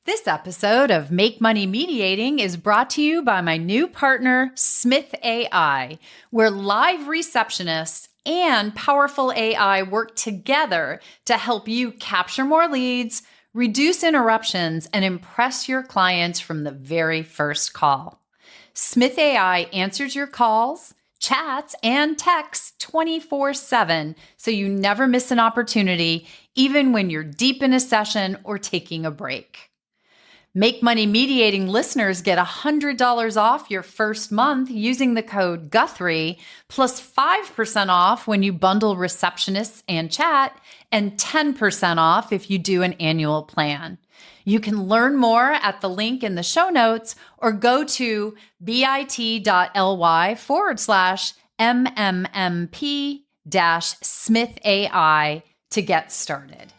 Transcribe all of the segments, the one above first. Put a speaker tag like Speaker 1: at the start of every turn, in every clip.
Speaker 1: This episode of Make Money Mediating is brought to you by my new partner, Smith AI, where live receptionists and powerful AI work together to help you capture more leads, reduce interruptions, and impress your clients from the very first call. Smith AI answers your calls, chats, and texts 24/7, so you never miss an opportunity, even when you're deep in a session or taking a break. Make Money Mediating listeners get $100 off your first month using the code Guthrie, plus 5% off when you bundle receptionists and chat, and 10% off if you do an annual plan. You can learn more at the link in the show notes or go to bit.ly/MMMP-Smith AI to get started.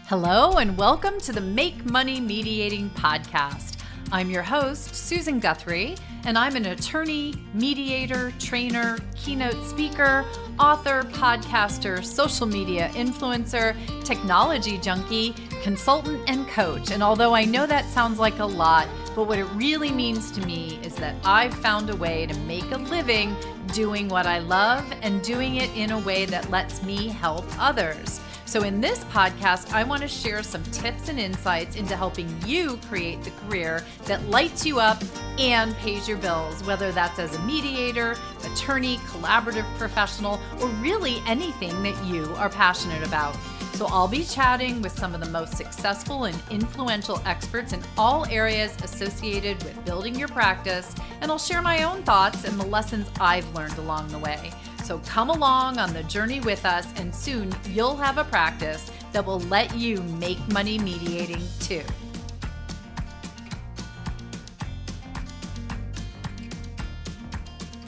Speaker 1: Hello, and welcome to the Make Money Mediating podcast. I'm your host, Susan Guthrie, and I'm an attorney, mediator, trainer, keynote speaker, author, podcaster, social media influencer, technology junkie, consultant, and coach. And although I know that sounds like a lot, but what it really means to me is that I've found a way to make a living doing what I love and doing it in a way that lets me help others. So in this podcast, I want to share some tips and insights into helping you create the career that lights you up and pays your bills, whether that's as a mediator, attorney, collaborative professional, or really anything that you are passionate about. So I'll be chatting with some of the most successful and influential experts in all areas associated with building your practice, and I'll share my own thoughts and the lessons I've learned along the way. So come along on the journey with us, and soon you'll have a practice that will let you make money mediating too.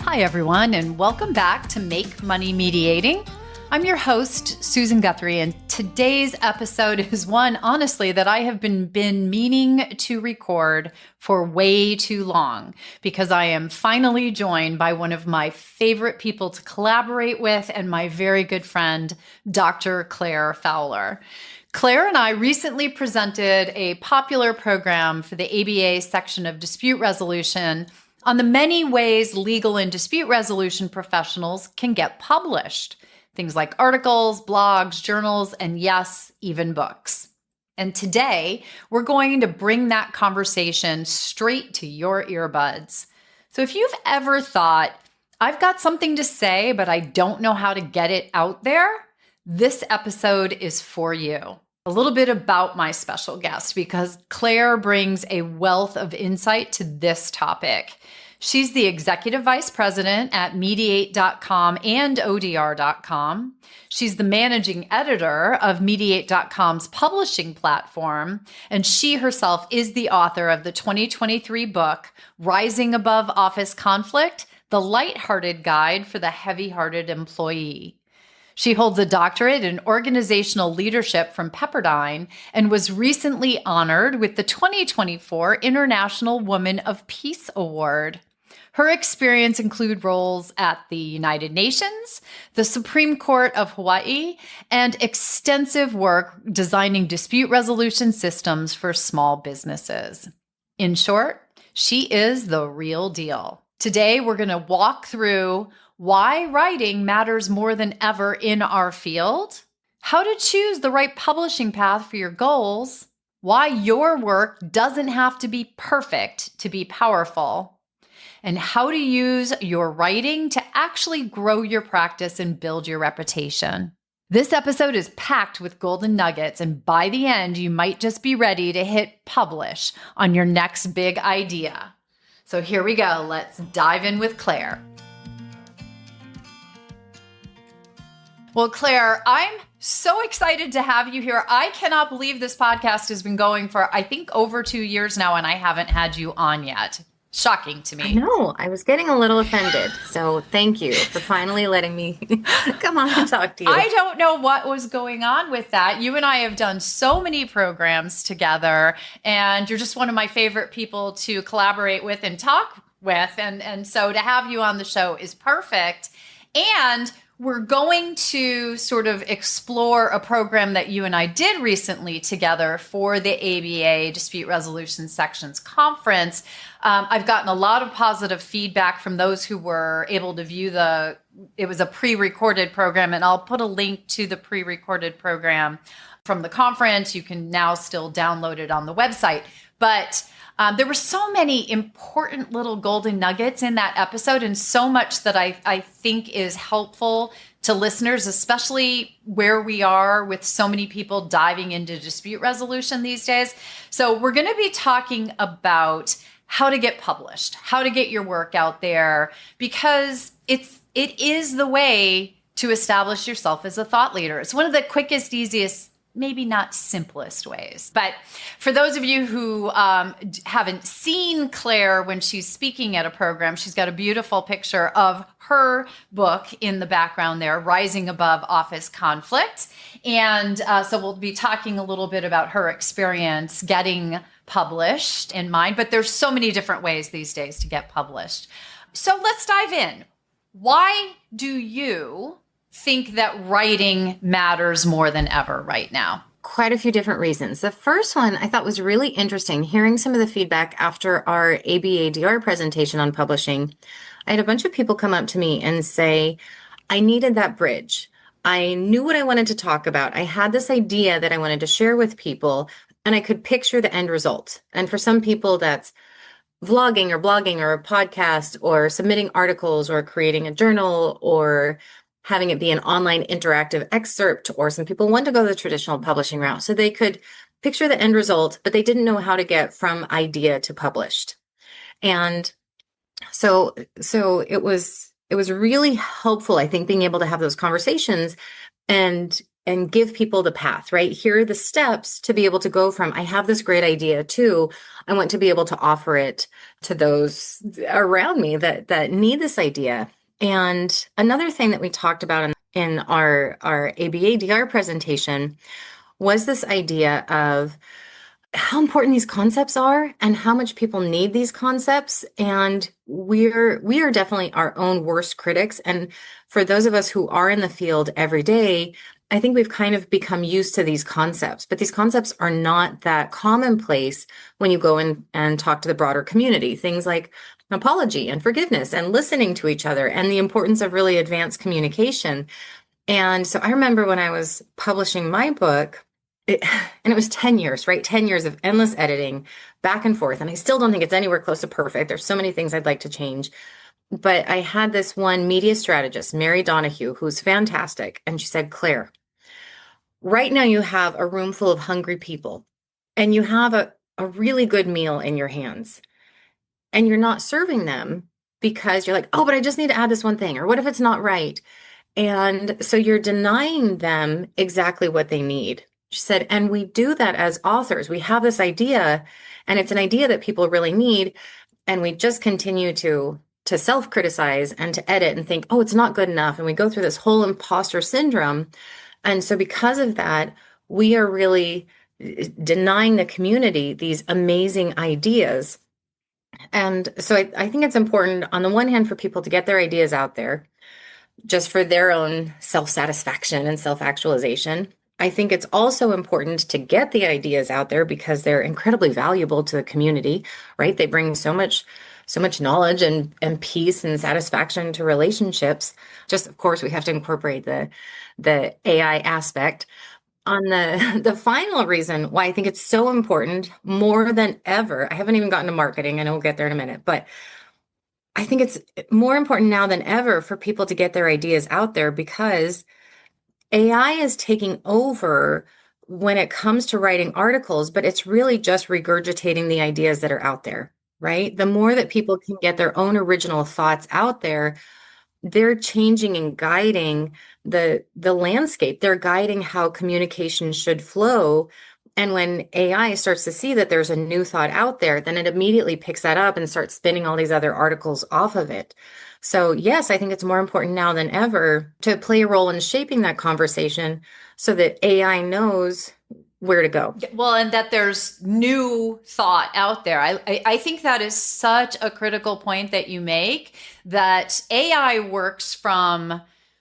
Speaker 1: Hi, everyone, and welcome back to Make Money Mediating. I'm your host, Susan Guthrie, and today's episode is one, honestly, that I have been meaning to record for way too long, because I am finally joined by one of my favorite people to collaborate with and my very good friend, Dr. Clare Fowler. Clare and I recently presented a popular program for the ABA section of dispute resolution on the many ways legal and dispute resolution professionals can get published. Things like articles, blogs, journals, and yes, even books. And today, we're going to bring that conversation straight to your earbuds. So if you've ever thought, I've got something to say, but I don't know how to get it out there, this episode is for you. A little bit about my special guest, because Clare brings a wealth of insight to this topic. She's the executive vice president at Mediate.com and ODR.com. She's the managing editor of Mediate.com's publishing platform, and she herself is the author of the 2023 book, Rising Above Office Conflict, The Lighthearted Guide for the Heavy-Hearted Employee. She holds a doctorate in organizational leadership from Pepperdine and was recently honored with the 2024 International Woman of Peace Award. Her experience include roles at the United Nations, the Supreme Court of Hawaii, and extensive work designing dispute resolution systems for small businesses. In short, she is the real deal. Today, we're going to walk through why writing matters more than ever in our field, how to choose the right publishing path for your goals, why your work doesn't have to be perfect to be powerful, and how to use your writing to actually grow your practice and build your reputation. This episode is packed with golden nuggets, and by the end, you might just be ready to hit publish on your next big idea. So here we go. Let's dive in with Clare. Well, Clare, I'm so excited to have you here. I cannot believe this podcast has been going for, I think, over 2 years now, and I haven't had you on yet. Shocking to me.
Speaker 2: I know. I was getting a little offended. So thank you for finally letting me come on and talk to you.
Speaker 1: I don't know what was going on with that. You and I have done so many programs together, and you're just one of my favorite people to collaborate with and talk with. And so to have you on the show is perfect. And we're going to sort of explore a program that you and I did recently together for the ABA Dispute Resolution Sections Conference. I've gotten a lot of positive feedback from those who were able to view it was a pre-recorded program, and I'll put a link to the pre-recorded program from the conference. You can now still download it on the website. But there were so many important little golden nuggets in that episode, and so much that I think is helpful to listeners, especially where we are with so many people diving into dispute resolution these days. So we're going to be talking about how to get published, how to get your work out there, because it is the way to establish yourself as a thought leader. It's one of the quickest, easiest, maybe not simplest ways. But for those of you who haven't seen Clare when she's speaking at a program, she's got a beautiful picture of her book in the background there, Rising Above Office Conflict. And so we'll be talking a little bit about her experience getting published in mind. But there's so many different ways these days to get published. So let's dive in. Why do you think that writing matters more than ever right now?
Speaker 2: Quite a few different reasons. The first one I thought was really interesting, hearing some of the feedback after our ABADR presentation on publishing. I had a bunch of people come up to me and say, I needed that bridge. I knew what I wanted to talk about. I had this idea that I wanted to share with people, and I could picture the end result. And for some people, that's vlogging or blogging or a podcast or submitting articles or creating a journal or having it be an online interactive excerpt, or some people want to go the traditional publishing route. So they could picture the end result, but they didn't know how to get from idea to published. And so it was really helpful, I think, being able to have those conversations and give people the path, right? Here are the steps to be able to go from, I have this great idea, to I want to be able to offer it to those around me that need this idea. And another thing that we talked about in our ABADR presentation was this idea of how important these concepts are and how much people need these concepts. And we are definitely our own worst critics. And for those of us who are in the field every day, I think we've kind of become used to these concepts, but these concepts are not that commonplace when you go in and talk to the broader community. Things like apology and forgiveness and listening to each other and the importance of really advanced communication. And so I remember when I was publishing my book, and it was 10 years, right? 10 years of endless editing back and forth. And I still don't think it's anywhere close to perfect. There's so many things I'd like to change. But I had this one media strategist, Mary Donahue, who's fantastic. And she said, Claire, right now you have a room full of hungry people and you have a really good meal in your hands. And you're not serving them because you're like, oh, but I just need to add this one thing. Or what if it's not right? And so you're denying them exactly what they need. She said, and we do that as authors. We have this idea, and it's an idea that people really need. And we just continue to self-criticize and to edit and think, oh, it's not good enough. And we go through this whole imposter syndrome. And so because of that, we are really denying the community these amazing ideas. And so I think it's important, on the one hand, for people to get their ideas out there just for their own self-satisfaction and self-actualization. I think it's also important to get the ideas out there because they're incredibly valuable to the community, right? They bring so much knowledge and peace and satisfaction to relationships. Just, of course, we have to incorporate the AI aspect. On the final reason why I think it's so important more than ever, I haven't even gotten to marketing, and we'll get there in a minute, but I think it's more important now than ever for people to get their ideas out there because AI is taking over when it comes to writing articles, but it's really just regurgitating the ideas that are out there, right? The more that people can get their own original thoughts out there, they're changing and guiding the landscape. They're guiding how communication should flow. And when AI starts to see that there's a new thought out there, then it immediately picks that up and starts spinning all these other articles off of it. So yes, I think it's more important now than ever to play a role in shaping that conversation so that AI knows where to go.
Speaker 1: Well, and that there's new thought out there. I think that is such a critical point that you make, that AI works from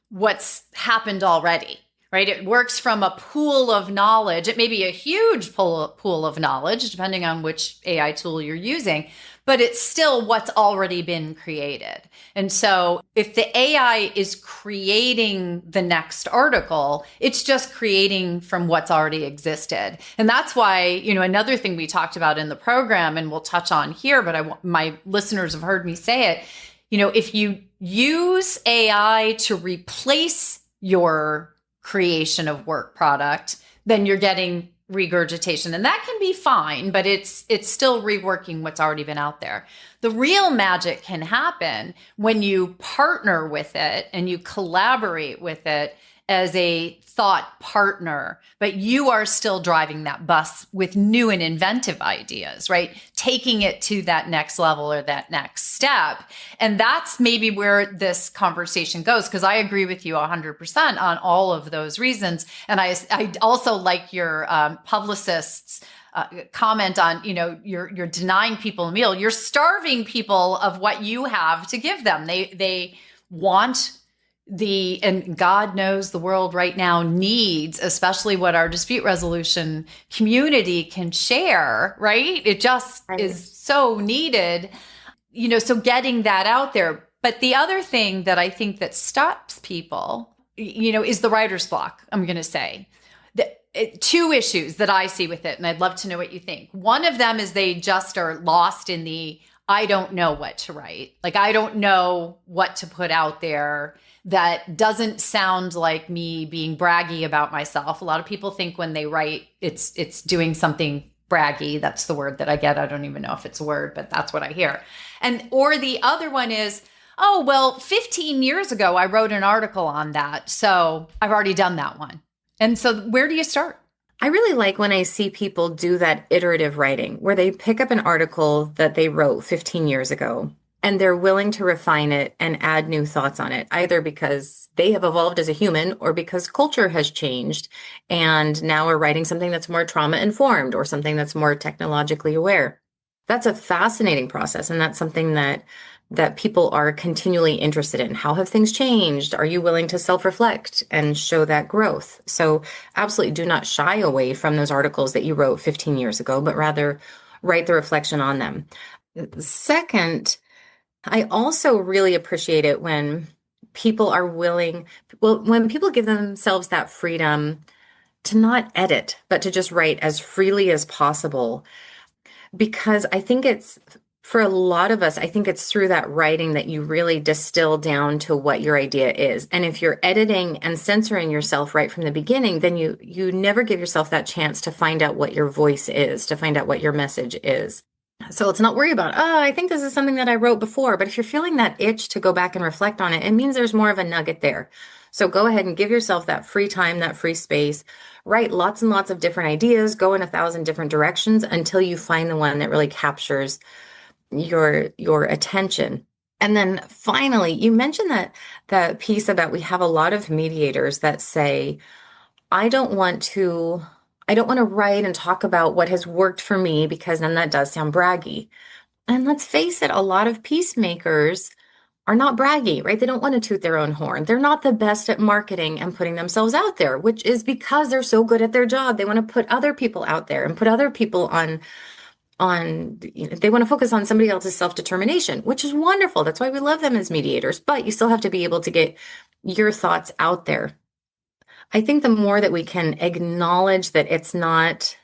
Speaker 1: what's happened already, right? It works from a pool of knowledge. It may be a huge pool of knowledge, depending on which AI tool you're using, but it's still what's already been created. And so if the AI is creating the next article, it's just creating from what's already existed. And that's why, another thing we talked about in the program, and we'll touch on here, but my listeners have heard me say it, if you use AI to replace your creation of work product, then you're getting regurgitation, and that can be fine, but it's still reworking what's already been out there. The real magic can happen when you partner with it and you collaborate with it as a thought partner, but you are still driving that bus with new and inventive ideas, right? Taking it to that next level or that next step. And that's maybe where this conversation goes, because I agree with you 100% on all of those reasons. And I also like your publicist's comment on, you're denying people a meal. You're starving people of what you have to give them. They want and God knows the world right now needs, especially what our dispute resolution community can share, right? It just is so needed, so getting that out there. But the other thing that I think that stops people, is the writer's block, I'm going to say. Two issues that I see with it, and I'd love to know what you think. One of them is they just are lost in I don't know what to write. Like, I don't know what to put out there that doesn't sound like me being braggy about myself. A lot of people think when they write, it's doing something braggy. That's the word that I get. I don't even know if it's a word, but that's what I hear. Or the other one is, oh, well, 15 years ago, I wrote an article on that, so I've already done that one. And so where do you start?
Speaker 2: I really like when I see people do that iterative writing where they pick up an article that they wrote 15 years ago and they're willing to refine it and add new thoughts on it, either because they have evolved as a human or because culture has changed and now we're writing something that's more trauma informed or something that's more technologically aware. That's a fascinating process, and that's something that people are continually interested in. How have things changed? Are you willing to self-reflect and show that growth? So absolutely do not shy away from those articles that you wrote 15 years ago, but rather write the reflection on them. Second, I also really appreciate it when people are when people give themselves that freedom to not edit, but to just write as freely as possible. Because I think for a lot of us, I think it's through that writing that you really distill down to what your idea is. And if you're editing and censoring yourself right from the beginning, then you never give yourself that chance to find out what your voice is, to find out what your message is. So let's not worry about, I think this is something that I wrote before. But if you're feeling that itch to go back and reflect on it, it means there's more of a nugget there. So go ahead and give yourself that free time, that free space. Write lots and lots of different ideas, go in 1,000 different directions until you find the one that really captures your attention. And then finally, you mentioned that piece about we have a lot of mediators that say, I don't want to write and talk about what has worked for me because then that does sound braggy. And let's face it, a lot of peacemakers are not braggy, right? They don't want to toot their own horn. They're not the best at marketing and putting themselves out there, which is because they're so good at their job. They want to put other people out there and put other people they want to focus on somebody else's self-determination, which is wonderful. That's why we love them as mediators, but you still have to be able to get your thoughts out there. I think the more that we can acknowledge that it's not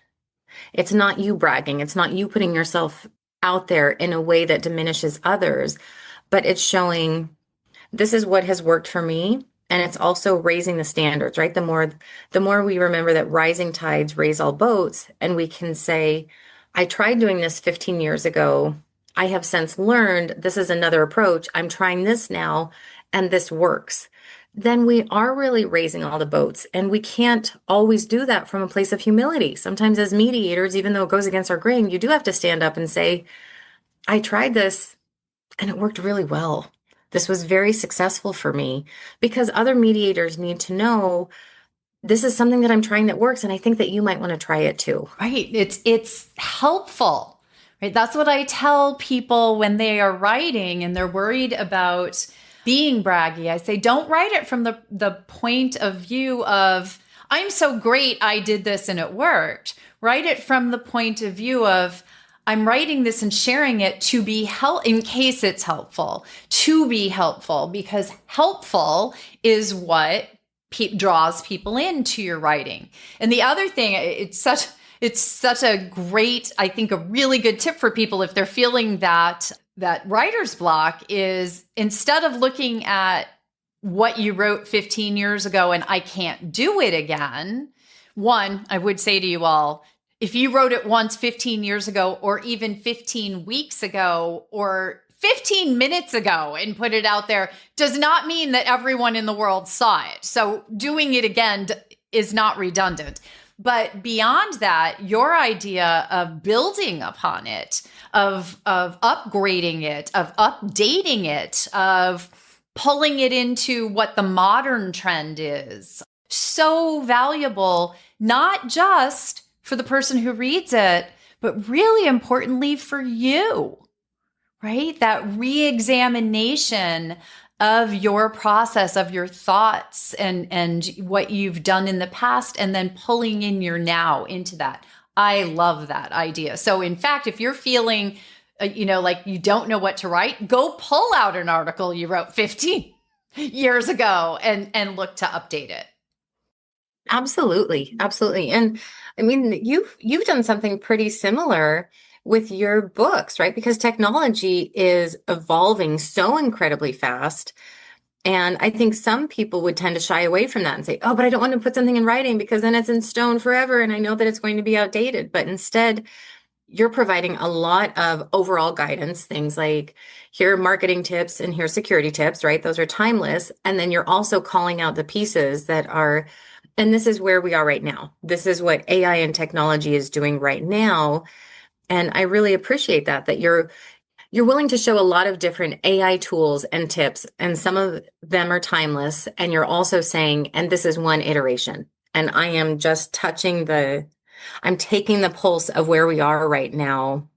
Speaker 2: you bragging, it's not you putting yourself out there in a way that diminishes others, but it's showing this is what has worked for me. And it's also raising the standards, right? The more we remember that rising tides raise all boats, and we can say, I tried doing this 15 years ago. I have since learned this is another approach. I'm trying this now, and this works. Then we are really raising all the boats. And we can't always do that from a place of humility. Sometimes as mediators, even though it goes against our grain, you do have to stand up and say, I tried this and it worked really well. This was very successful for me, because other mediators need to know this is something that I'm trying that works, and I think that you might want to try it too.
Speaker 1: Right. It's helpful, right? That's what I tell people when they are writing and they're worried about, being braggy. I say, don't write it from the point of view of, I'm so great, I did this and it worked. Write it from the point of view of, I'm writing this and sharing it to be in case it's helpful, to be helpful, because helpful is what draws people into your writing. And the other thing, it's such a great, I think, a really good tip for people if they're feeling that writer's block is, instead of looking at what you wrote 15 years ago and I can't do it again. One, I would say to you all, if you wrote it once 15 years ago, or even 15 weeks ago, or 15 minutes ago and put it out there, does not mean that everyone in the world saw it. So doing it again is not redundant. But beyond that, your idea of building upon it, of upgrading it, of updating it, of pulling it into what the modern trend is, so valuable, not just for the person who reads it, but really importantly for you, right? That re-examination of your process, of your thoughts and what you've done in the past, and then pulling in your now into that. I love that idea. So in fact, if you're feeling, like you don't know what to write, go pull out an article you wrote 15 years ago and look to update it.
Speaker 2: Absolutely. Absolutely. And I mean, you've done something pretty similar with your books, right? Because technology is evolving so incredibly fast. And I think some people would tend to shy away from that and say, oh, but I don't want to put something in writing because then it's in stone forever. And I know that it's going to be outdated. But instead, you're providing a lot of overall guidance, things like here are marketing tips and here's security tips, right? Those are timeless. And then you're also calling out the pieces that are, and this is where we are right now. This is what AI and technology is doing right now. And I really appreciate that you're willing to show a lot of different AI tools and tips, and some of them are timeless. And you're also saying, and this is one iteration. And I am just I'm taking the pulse of where we are right now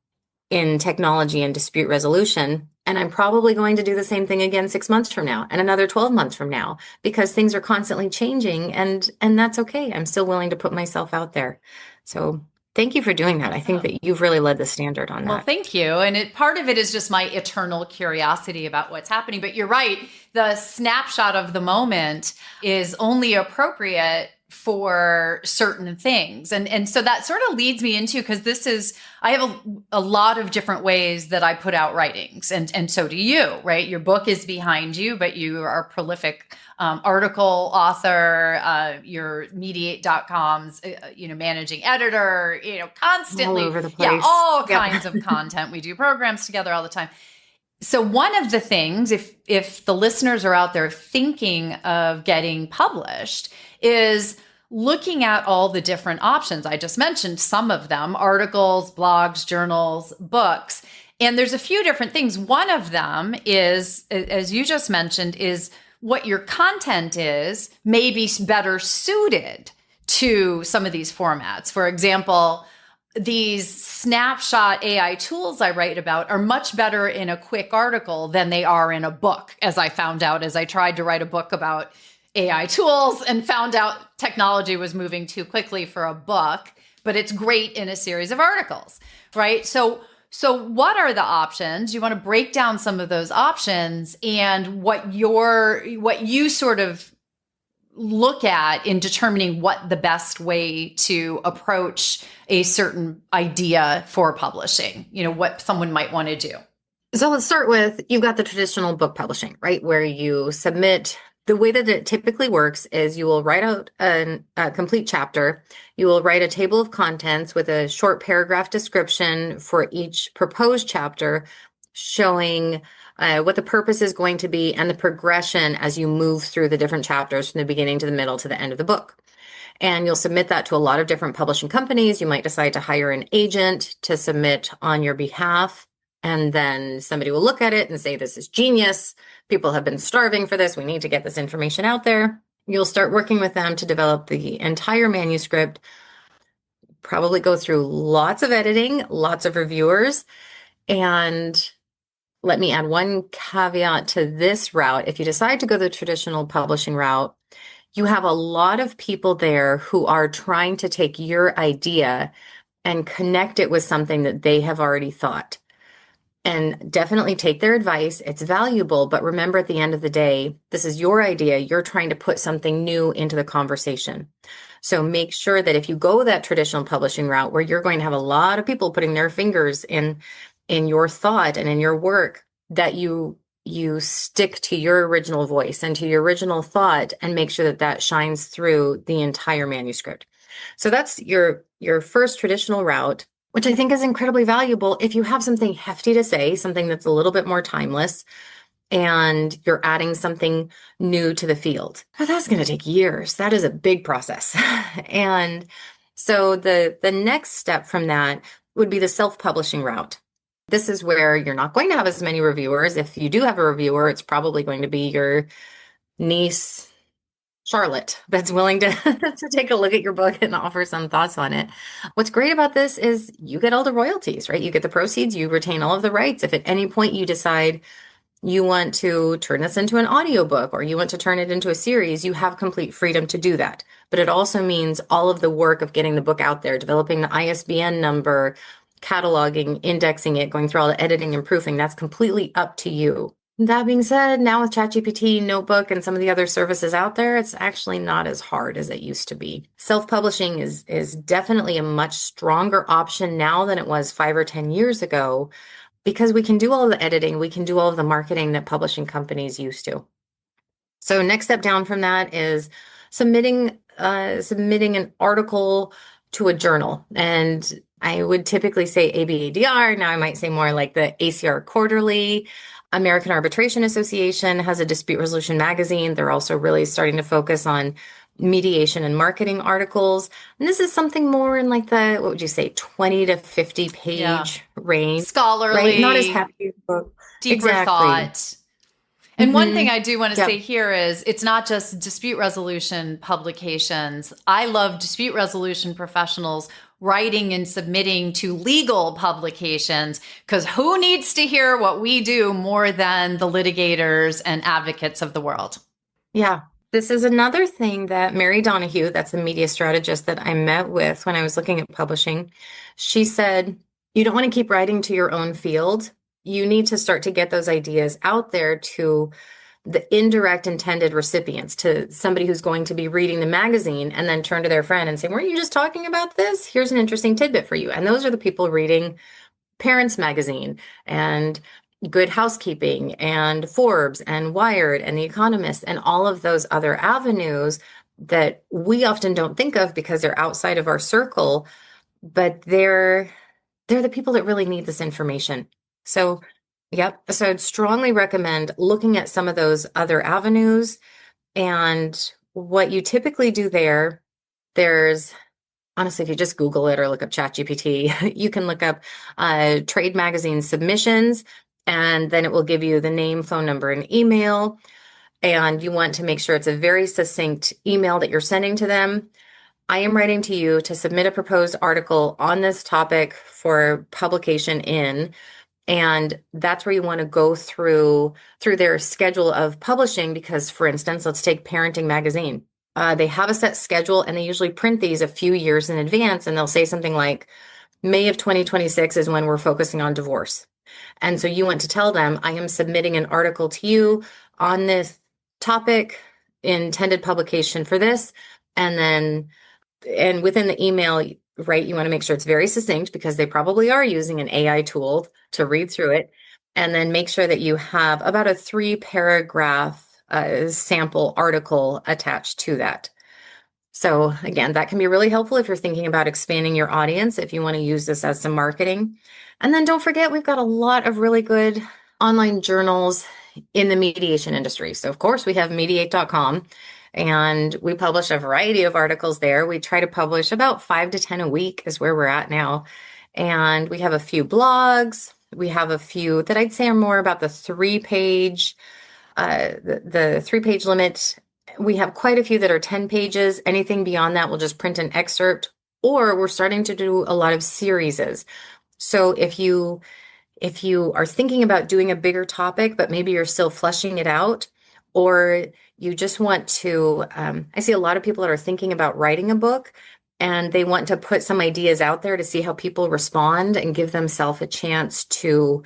Speaker 2: in technology and dispute resolution. And I'm probably going to do the same thing again 6 months from now and another 12 months from now, because things are constantly changing, and that's okay. I'm still willing to put myself out there. So thank you for doing that. I think that you've really led the standard on that.
Speaker 1: Well, thank you. And part of it is just my eternal curiosity about what's happening. But you're right. The snapshot of the moment is only appropriate for certain things. And so that sort of leads me into, because I have a lot of different ways that I put out writings, and so do you, right? Your book is behind you, but you are a prolific article author, you're Mediate.com's, managing editor, constantly
Speaker 2: all over the place.
Speaker 1: Yeah, all kinds of content. We do programs together all the time. So one of the things, if the listeners are out there thinking of getting published, is looking at all the different options. I just mentioned some of them: articles, blogs, journals, books. And there's a few different things. One of them is, as you just mentioned, is what your content is may be better suited to some of these formats. For example, these snapshot AI tools I write about are much better in a quick article than they are in a book, as I found out as I tried to write a book about AI tools and found out technology was moving too quickly for a book, but it's great in a series of articles, right? So what are the options? You want to break down some of those options and what you sort of look at in determining what the best way to approach a certain idea for publishing, what someone might want to do.
Speaker 2: So let's start with, you've got the traditional book publishing, right? Where you submit. The way that it typically works is you will write out a complete chapter. You will write a table of contents with a short paragraph description for each proposed chapter, showing what the purpose is going to be and the progression as you move through the different chapters from the beginning to the middle to the end of the book. And you'll submit that to a lot of different publishing companies. You might decide to hire an agent to submit on your behalf. And then somebody will look at it and say, this is genius. People have been starving for this. We need to get this information out there. You'll start working with them to develop the entire manuscript, probably go through lots of editing, lots of reviewers. And let me add one caveat to this route. If you decide to go the traditional publishing route, you have a lot of people there who are trying to take your idea and connect it with something that they have already thought. And definitely take their advice. It's valuable, but remember at the end of the day, this is your idea. You're trying to put something new into the conversation. So make sure that if you go that traditional publishing route where you're going to have a lot of people putting their fingers in your thought and in your work, that you stick to your original voice and to your original thought and make sure that that shines through the entire manuscript. So that's your first traditional route, which I think is incredibly valuable if you have something hefty to say, something that's a little bit more timeless, and you're adding something new to the field. But that's going to take years. That is a big process. And so the next step from that would be the self-publishing route. This is where you're not going to have as many reviewers. If you do have a reviewer, it's probably going to be your niece, Charlotte, that's willing to to take a look at your book and offer some thoughts on it. What's great about this is you get all the royalties, right? You get the proceeds, you retain all of the rights. If at any point you decide you want to turn this into an audiobook or you want to turn it into a series, you have complete freedom to do that. But it also means all of the work of getting the book out there, developing the ISBN number, cataloging, indexing it, going through all the editing and proofing, that's completely up to you. That being said, now with ChatGPT, Notebook, and some of the other services out there, it's actually not as hard as it used to be. Self-publishing is definitely a much stronger option now than it was 5 or 10 years ago, because we can do all of the editing, we can do all of the marketing that publishing companies used to. So next step down from that is submitting an article to a journal. And I would typically say ABADR. Now I might say more like the ACR Quarterly. American Arbitration Association has a dispute resolution magazine. They're also really starting to focus on mediation and marketing articles. And this is something more in like the, what would you say, 20 to 50 page range.
Speaker 1: Scholarly,
Speaker 2: right? Not as hefty as a book.
Speaker 1: deeper
Speaker 2: Exactly.
Speaker 1: thought. And one thing
Speaker 2: Mhm.
Speaker 1: I do want to
Speaker 2: Yep.
Speaker 1: say here is it's not just dispute resolution publications. I love dispute resolution professionals writing and submitting to legal publications, because who needs to hear what we do more than the litigators and advocates of the world?
Speaker 2: Yeah. This is another thing that Mary Donahue, that's the media strategist that I met with when I was looking at publishing, she said, you don't want to keep writing to your own field. You need to start to get those ideas out there to the indirect intended recipients, to somebody who's going to be reading the magazine and then turn to their friend and say, weren't you just talking about this? Here's an interesting tidbit for you. And those are the people reading Parents Magazine and Good Housekeeping and Forbes and Wired and The Economist and all of those other avenues that we often don't think of because they're outside of our circle, but they're the people that really need this information. So, yep. So I'd strongly recommend looking at some of those other avenues. And what you typically do there's honestly, if you just Google it or look up ChatGPT, you can look up trade magazine submissions, and then it will give you the name, phone number, and email. And you want to make sure it's a very succinct email that you're sending to them. I am writing to you to submit a proposed article on this topic for publication in, and that's where you want to go through their schedule of publishing. Because, for instance, let's take Parenting Magazine. They have a set schedule, and they usually print these a few years in advance, and they'll say something like, May of 2026 is when we're focusing on divorce. And so you want to tell them, I am submitting an article to you on this topic, intended publication for this, and within the email, right, you want to make sure it's very succinct because they probably are using an AI tool to read through it. And then make sure that you have about a 3-paragraph sample article attached to that. So again, that can be really helpful if you're thinking about expanding your audience, if you want to use this as some marketing. And then don't forget, we've got a lot of really good online journals in the mediation industry. So of course we have mediate.com, and we publish a variety of articles there. We try to publish about 5 to 10 a week is where we're at now. And we have a few blogs. We have a few that I'd say are more about the 3-page, the 3-page limit. We have quite a few that are 10 pages. Anything beyond that, we'll just print an excerpt, or we're starting to do a lot of series. So if you If you are thinking about doing a bigger topic, but maybe you're still fleshing it out, or you just want to, I see a lot of people that are thinking about writing a book and they want to put some ideas out there to see how people respond and give themselves a chance to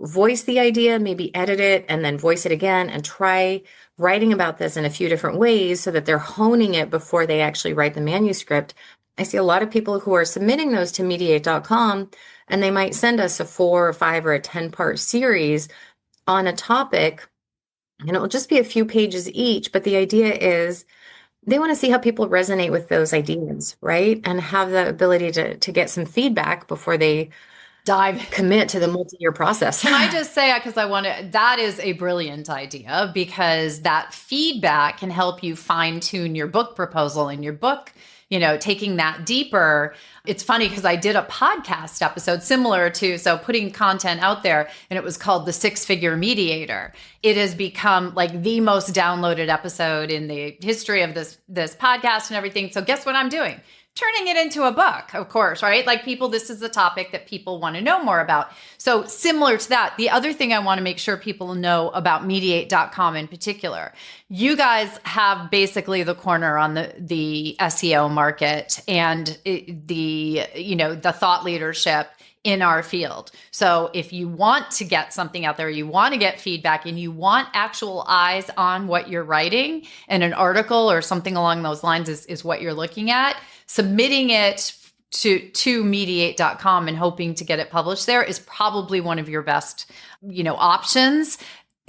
Speaker 2: voice the idea, maybe edit it and then voice it again and try writing about this in a few different ways so that they're honing it before they actually write the manuscript. I see a lot of people who are submitting those to mediate.com, and they might send us a 4 or 5 or a 10-part series on a topic, and it will just be a few pages each. But the idea is they want to see how people resonate with those ideas, right? And have the ability to get some feedback before they
Speaker 1: Dive.
Speaker 2: commit to the multi-year process.
Speaker 1: Can I just say, because I want to, that is a brilliant idea, because that feedback can help you fine tune your book proposal and your book, taking that deeper. It's funny because I did a podcast episode similar to, so putting content out there, and it was called The Six-Figure Mediator. It has become like the most downloaded episode in the history of this podcast and everything. So guess what I'm doing? Turning it into a book, of course, right? Like this is the topic that people want to know more about. So similar to that, the other thing I want to make sure people know about mediate.com in particular, you guys have basically the corner on the SEO market and the thought leadership in our field. So if you want to get something out there, you want to get feedback, and you want actual eyes on what you're writing, and an article or something along those lines is what you're looking at, submitting it to mediate.com and hoping to get it published there is probably one of your best, options,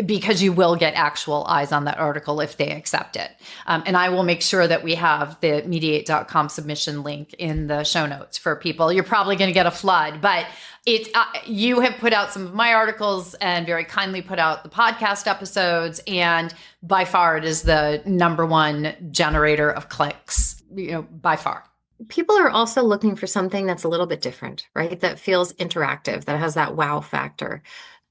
Speaker 1: because you will get actual eyes on that article if they accept it. And I will make sure that we have the mediate.com submission link in the show notes for people. You're probably going to get a flood, but it's you have put out some of my articles and very kindly put out the podcast episodes. And by far, it is the number one generator of clicks, by far.
Speaker 2: People are also looking for something that's a little bit different, right? That feels interactive, that has that wow factor.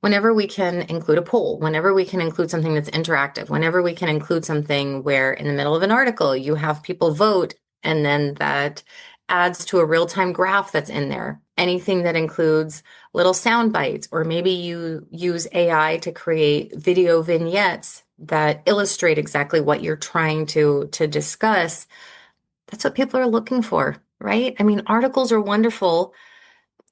Speaker 2: Whenever we can include a poll, whenever we can include something that's interactive, whenever we can include something where in the middle of an article, you have people vote, and then that adds to a real-time graph that's in there. Anything that includes little sound bites, or maybe you use AI to create video vignettes that illustrate exactly what you're trying to discuss. That's what people are looking for, right? I mean, articles are wonderful,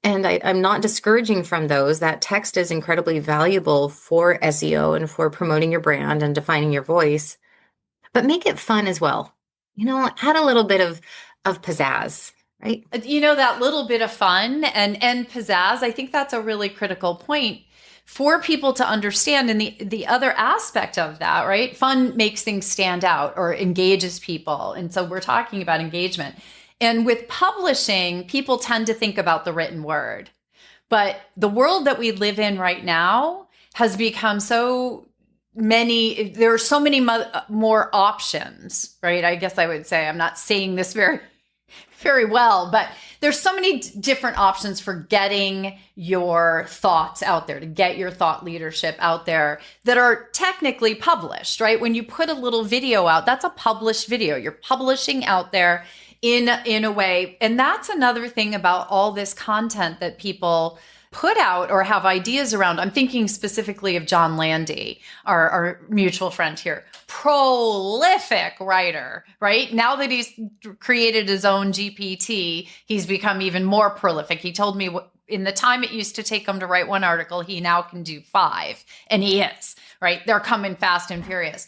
Speaker 2: and I'm not discouraging from those. That text is incredibly valuable for SEO and for promoting your brand and defining your voice, but make it fun as well. Add a little bit of pizzazz, right?
Speaker 1: That little bit of fun and pizzazz, I think that's a really critical point for people to understand. And the other aspect of that, right? Fun makes things stand out or engages people. And so we're talking about engagement. And with publishing, people tend to think about the written word. But the world that we live in right now has become there are so many more options, right? I guess I would say, I'm not saying this very, very well, but there's so many different options for getting your thoughts out there, to get your thought leadership out there that are technically published, right? When you put a little video out, that's a published video. You're publishing out there in a way. And that's another thing about all this content that people put out or have ideas around. I'm thinking specifically of John Landy, our mutual friend here, prolific writer, right? Now that he's created his own GPT, he's become even more prolific. He told me in the time it used to take him to write one article, he now can do 5, and he is, right? They're coming fast and furious.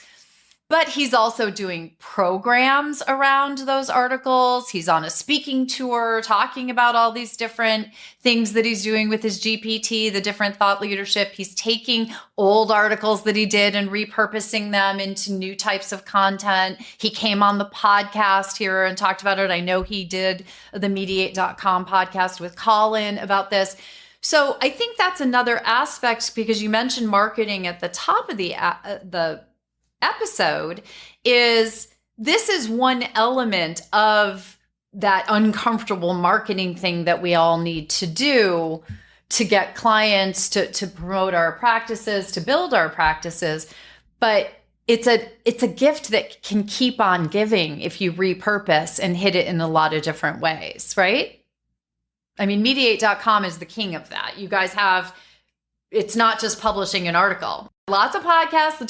Speaker 1: But he's also doing programs around those articles. He's on a speaking tour talking about all these different things that he's doing with his GPT, the different thought leadership. He's taking old articles that he did and repurposing them into new types of content. He came on the podcast here and talked about it. I know he did the mediate.com podcast with Colin about this. So I think that's another aspect, because you mentioned marketing at the top of the episode. This is one element of that uncomfortable marketing thing that we all need to do to get clients, to promote our practices, to build our practices. But it's a gift that can keep on giving if you repurpose and hit it in a lot of different ways, right? I mean, mediate.com is the king of that. You guys have, it's not just publishing an article. Lots of podcasts,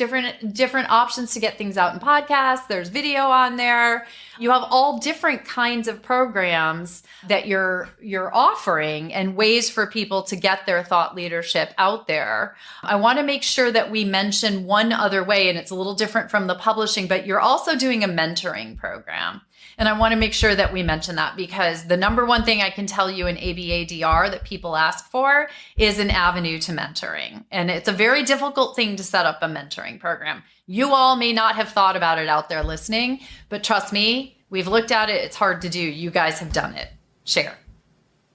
Speaker 1: different options to get things out in podcasts. There's video on there. You have all different kinds of programs that you're offering and ways for people to get their thought leadership out there. I want to make sure that we mention one other way, and it's a little different from the publishing, but you're also doing a mentoring program. And I want to make sure that we mention that, because the number one thing I can tell you in ABA-DR that people ask for is an avenue to mentoring. And it's a very difficult thing to set up a mentoring program. You all may not have thought about it out there listening, but trust me, we've looked at it. It's hard to do. You guys have done it. Share.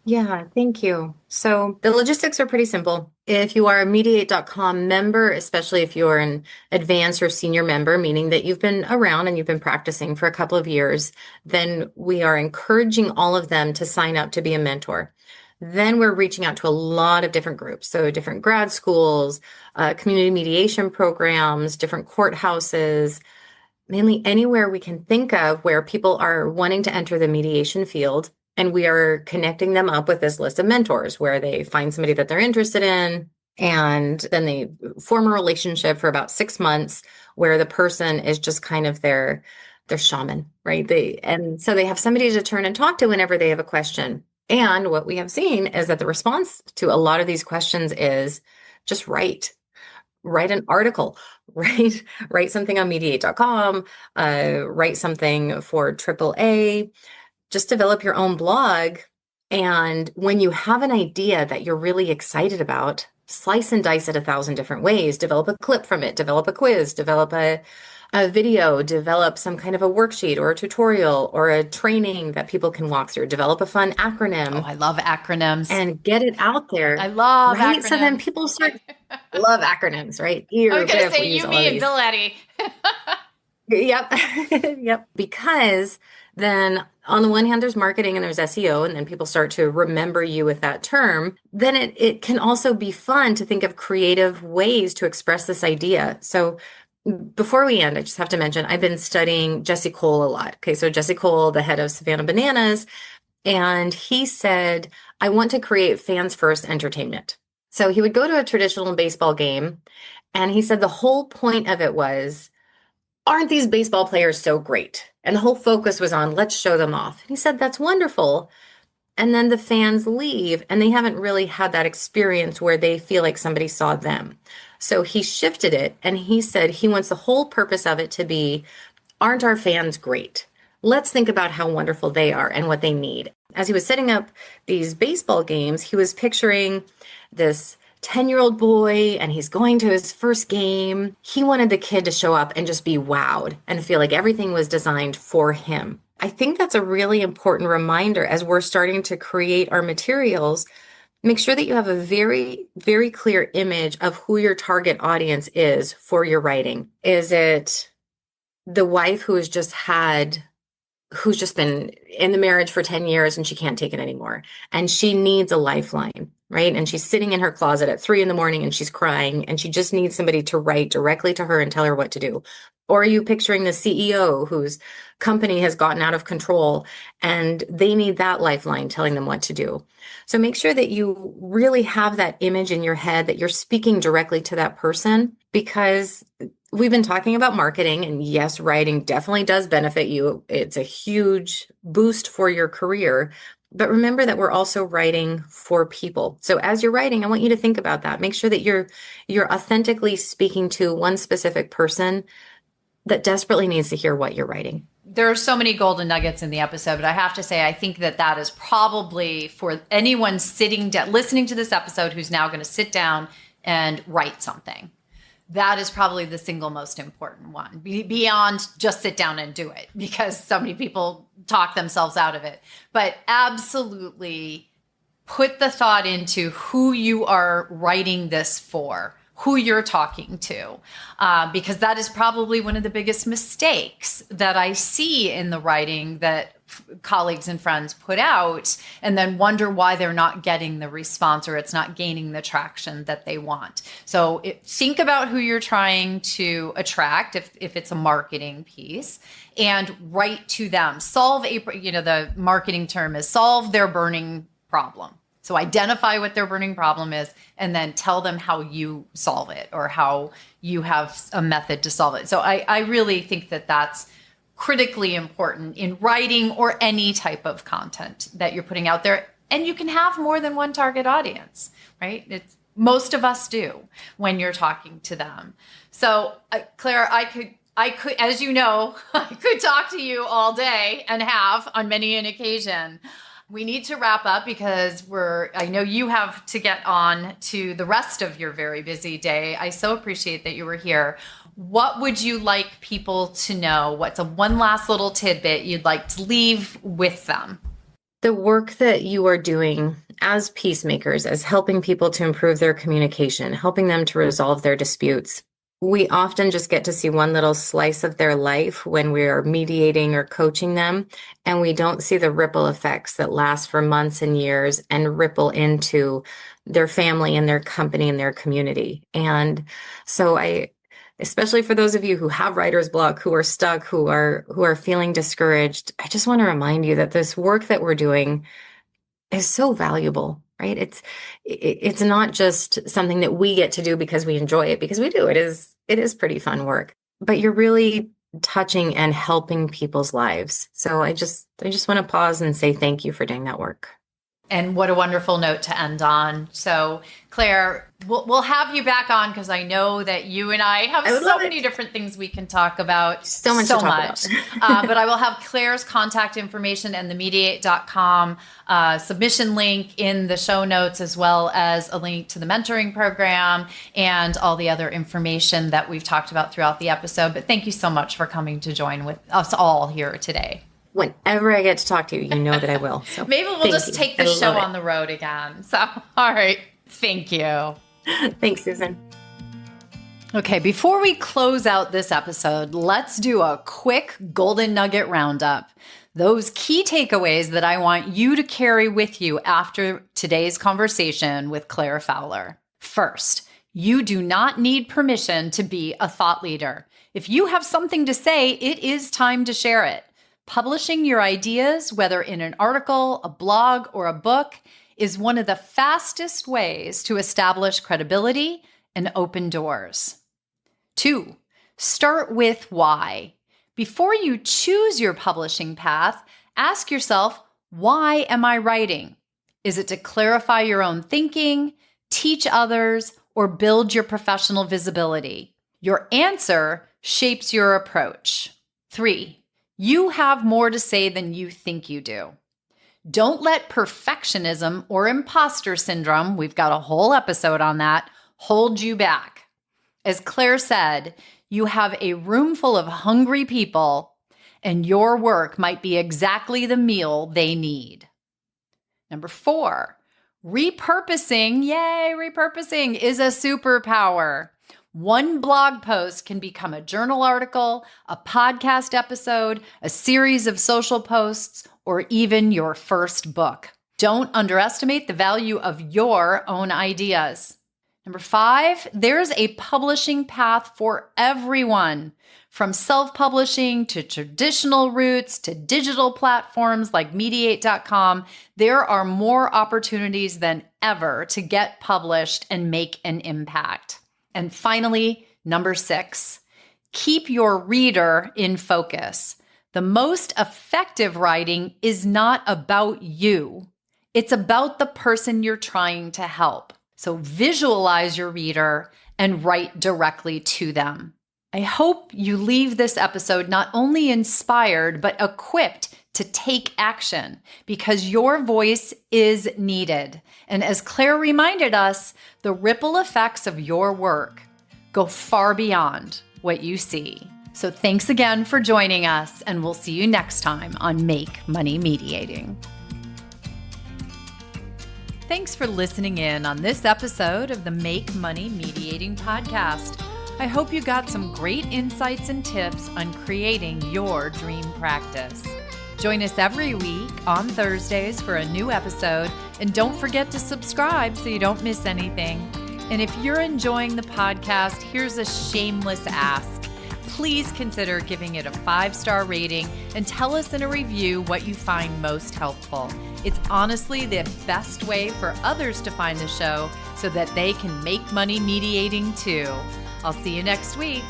Speaker 2: Yeah, thank you. So the logistics are pretty simple. If you are a mediate.com member, especially if you're an advanced or senior member, meaning that you've been around and you've been practicing for a couple of years, then we are encouraging all of them to sign up to be a mentor. Then we're reaching out to a lot of different groups. So different grad schools, community mediation programs, different courthouses, mainly anywhere we can think of where people are wanting to enter the mediation field. And we are connecting them up with this list of mentors where they find somebody that they're interested in. And then they form a relationship for about 6 months where the person is just kind of their shaman, right? And so they have somebody to turn and talk to whenever they have a question. And what we have seen is that the response to a lot of these questions is just write an article, write something on mediate.com, write something for AAA. Just develop your own blog. And when you have an idea that you're really excited about, slice and dice it 1,000 different ways. Develop a clip from it, develop a quiz, develop a video, develop some kind of a worksheet or a tutorial or a training that people can walk through. Develop a fun acronym.
Speaker 1: Oh, I love acronyms.
Speaker 2: And get it out there.
Speaker 1: I love
Speaker 2: right?
Speaker 1: acronyms.
Speaker 2: So then people start love acronyms, right?
Speaker 1: I was going to say you, me, and Bill Eddy.
Speaker 2: Yep. Yep. Because then on the one hand, there's marketing and there's SEO, and then people start to remember you with that term. Then it can also be fun to think of creative ways to express this idea. So before we end, I just have to mention, I've been studying Jesse Cole a lot. Okay. So Jesse Cole, the head of Savannah Bananas, and he said, I want to create fans first entertainment. So he would go to a traditional baseball game, and he said the whole point of it was, aren't these baseball players so great? And the whole focus was on, let's show them off. And he said, that's wonderful. And then the fans leave and they haven't really had that experience where they feel like somebody saw them. So he shifted it and he said he wants the whole purpose of it to be, aren't our fans great? Let's think about how wonderful they are and what they need. As he was setting up these baseball games, he was picturing this 10-year-old boy and he's going to his first game. He wanted the kid to show up and just be wowed and feel like everything was designed for him. I think that's a really important reminder as we're starting to create our materials. Make sure that you have a very, very clear image of who your target audience is for your writing. Is it the wife who's just been in the marriage for 10 years and she can't take it anymore and she needs a lifeline, right? And she's sitting in her closet at 3 a.m. and she's crying and she just needs somebody to write directly to her and tell her what to do. Or are you picturing the CEO whose company has gotten out of control and they need that lifeline telling them what to do? So make sure that you really have that image in your head, that you're speaking directly to that person, because we've been talking about marketing, and yes, writing definitely does benefit you. It's a huge boost for your career. But remember that we're also writing for people. So as you're writing, I want you to think about that. Make sure that you're authentically speaking to one specific person that desperately needs to hear what you're writing.
Speaker 1: There are so many golden nuggets in the episode, but I have to say, I think that is probably for anyone sitting down, listening to this episode, who's now going to sit down and write something. That is probably the single most important one, beyond just sit down and do it, because so many people talk themselves out of it. But absolutely put the thought into who you are writing this for, who you're talking to, because that is probably one of the biggest mistakes that I see in the writing that colleagues and friends put out, and then wonder why they're not getting the response or it's not gaining the traction that they want. So think about who you're trying to attract, if it's a marketing piece, and write to them. The marketing term is solve their burning problem. So identify what their burning problem is and then tell them how you solve it or how you have a method to solve it. So I really think that that's critically important in writing or any type of content that you're putting out there. And you can have more than one target audience, right? Most of us do when you're talking to them. So Claire, I could, as you know, I could talk to you all day and have on many an occasion. We need to wrap up because I know you have to get on to the rest of your very busy day. I so appreciate that you were here. What would you like people to know? What's one last little tidbit you'd like to leave with them?
Speaker 2: The work that you are doing as peacemakers, as helping people to improve their communication, helping them to resolve their disputes. We often just get to see one little slice of their life when we are mediating or coaching them, and we don't see the ripple effects that last for months and years and ripple into their family and their company and their community. And so especially for those of you who have writer's block, who are stuck, who are feeling discouraged, I just want to remind you that this work that we're doing is so valuable, right? It's not just something that we get to do because we enjoy it, because we do. It is pretty fun work, but you're really touching and helping people's lives. So I just want to pause and say thank you for doing that work.
Speaker 1: And what a wonderful note to end on. So, Claire, we'll have you back on because I know that you and I have so many different things we can talk about.
Speaker 2: So much.
Speaker 1: But I will have Claire's contact information and the mediate.com submission link in the show notes, as well as a link to the mentoring program and all the other information that we've talked about throughout the episode. But thank you so much for coming to join with us all here today.
Speaker 2: Whenever I get to talk to you, you know that I will. So
Speaker 1: maybe we'll just take the show on the road again. So, all right. Thank you.
Speaker 2: Thanks, Susan.
Speaker 1: Okay, before we close out this episode, let's do a quick golden nugget roundup. Those key takeaways that I want you to carry with you after today's conversation with Clare Fowler. First, you do not need permission to be a thought leader. If you have something to say, it is time to share it. Publishing your ideas, whether in an article, a blog, or a book, is one of the fastest ways to establish credibility and open doors. 2, start with why. Before you choose your publishing path, ask yourself, why am I writing? Is it to clarify your own thinking, teach others, or build your professional visibility? Your answer shapes your approach. 3, you have more to say than you think you do. Don't let perfectionism or imposter syndrome, we've got a whole episode on that, hold you back. As Clare said, you have a room full of hungry people, and your work might be exactly the meal they need. Number 4, repurposing, yay, repurposing is a superpower. One blog post can become a journal article, a podcast episode, a series of social posts, or even your first book. Don't underestimate the value of your own ideas. Number 5, there's a publishing path for everyone. From self-publishing to traditional routes to digital platforms like mediate.com, there are more opportunities than ever to get published and make an impact. And finally, number 6, keep your reader in focus. The most effective writing is not about you. It's about the person you're trying to help. So visualize your reader and write directly to them. I hope you leave this episode not only inspired, but equipped to take action because your voice is needed. And as Clare reminded us, the ripple effects of your work go far beyond what you see. So thanks again for joining us, and we'll see you next time on Make Money Mediating. Thanks for listening in on this episode of the Make Money Mediating podcast. I hope you got some great insights and tips on creating your dream practice. Join us every week on Thursdays for a new episode, and don't forget to subscribe so you don't miss anything. And if you're enjoying the podcast, here's a shameless ask. please consider giving it a 5-star rating and tell us in a review what you find most helpful. It's honestly the best way for others to find the show so that they can make money mediating too. I'll see you next week.